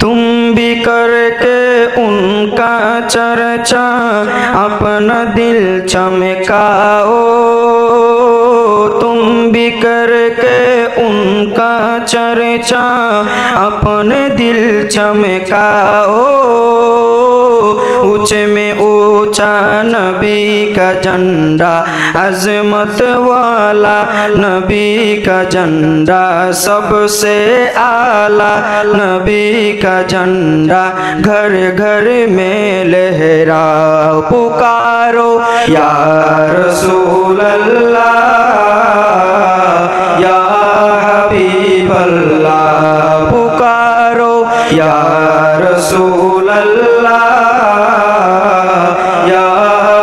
तुम भी करके उनका चर्चा अपना दिल चमकाओ, तुम भी करके उनका चर्चा अपने दिल चमकाओ। ऊंचे में ऊंचा नबी का झंडा, अज़मत वाला नबी का झंडा, सबसे आला नबी का झंडा, घर घर में लहराओ। पुकारो या रसूल अल्लाह, या हबीब अल्लाह, पुकारो या रसूल अल्लाह, या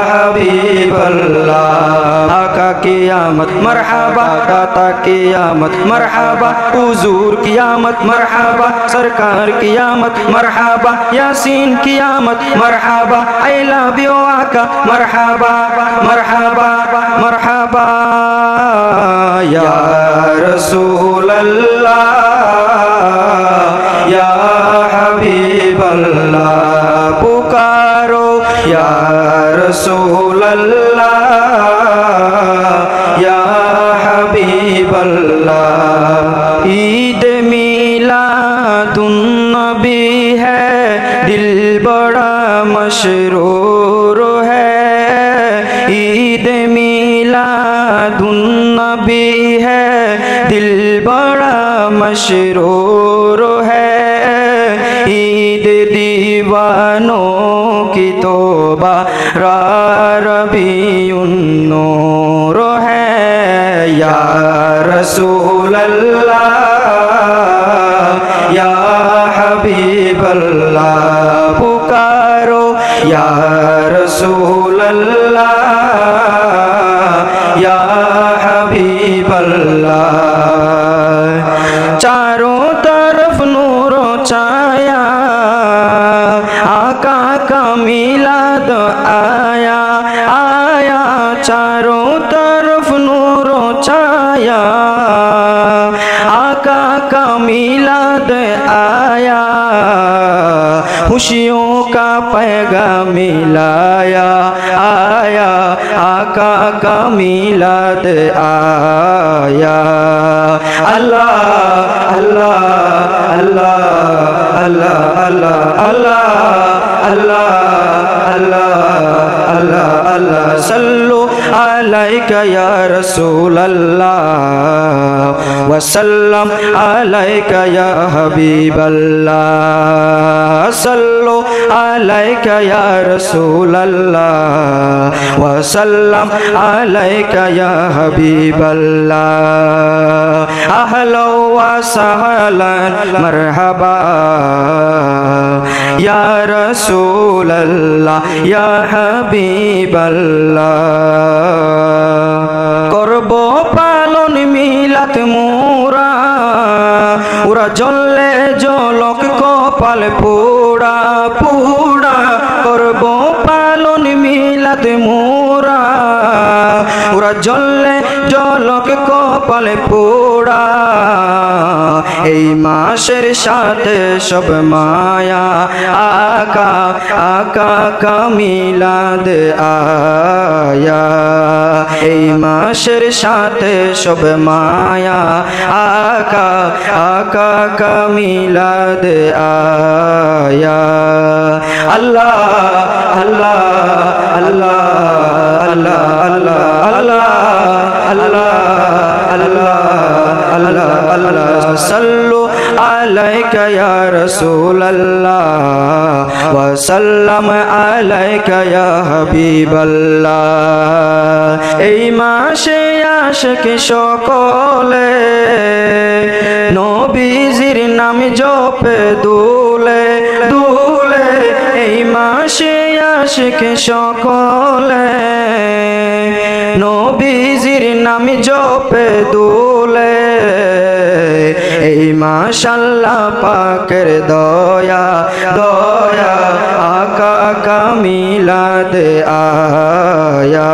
हबीब अल्लाह। आका क़यामत मरहबा, दाता क़यामत मरहबा, हुजूर क़यामत मरहबा, सरकार क़यामत मरहबा, यासीन क़यामत मरहबा, आई लव यू आका मरहबा मरहबा मरहबा। या रसूल अल्लाह, या हबीब अल्लाह, पुकारो या रसूल अल्लाह, या हबीब अल्लाह। ईद मिलादुन नबी है, दिल बड़ा मशरूर है। ईद मिलादुन नबी है, दिल बड़ा मशरूर है। ईद दीवानों की तौबा रबीउन नूर है। या रसूल अल्लाह, या हबीब अल्लाह, पुकारो या रसूल अल्लाह, या हबीब अल्लाह। चारों तरफ नूरो छाया, आका का मिलाद आया आया। चारों तरफ नूरो छाया, आका का मिलाद आया। खुशियों का पैगाम मिलाया आया, आका का मिलाद आया। अल्लाह अल्लाह अल्लाह अल्लाह अल्लाह अल्लाह अल्लाह अल्लाह अल्लाह अल्लाह। सल्लु अलैका या रसूल अल्लाह, वसल्लम अलैका या हबीब अल्लाह। सल्लु अलैका या रसूल अल्लाह, वसल्लम अलैका या हबीब अल्लाह। अहलो व सहलन मरहबा या रसूल अल्लाह, या हबीब अल्लाह। करबो पालन मिलात मोरा, उरा जल्ले जलक कपाल पोड़ा पोड़ा। करबो पालन मिलात मोरा, उरा जल्ले जलक कपाल पोड़ा। এই মাসের সাথে সব মায়া, আকা আকা কা মিলাদ আয়া। এই মাসের সাথে সব মায়া, আকা আকা কা মিলাদ আয়া। আল্লাহ আল্লাহ আল্লাহ আল্লাহ আল্লাহ আল্লাহ আল্লাহ আল্লাহ अल्लाह अल्लाह। सल्लु अलैका या रसूल अल्लाह, वसल्लम अलैका या हबीब अल्लाह। এই মাসে আশিক সকলে নবীজির নাম জপে দুলে দুলে। এই মাসে আশিক সকলে নবীজির নাম জপে দুলে। এই মাশাআল্লাহ পাকের দয়া দয়া, আকা কা মিলাদ আয়া।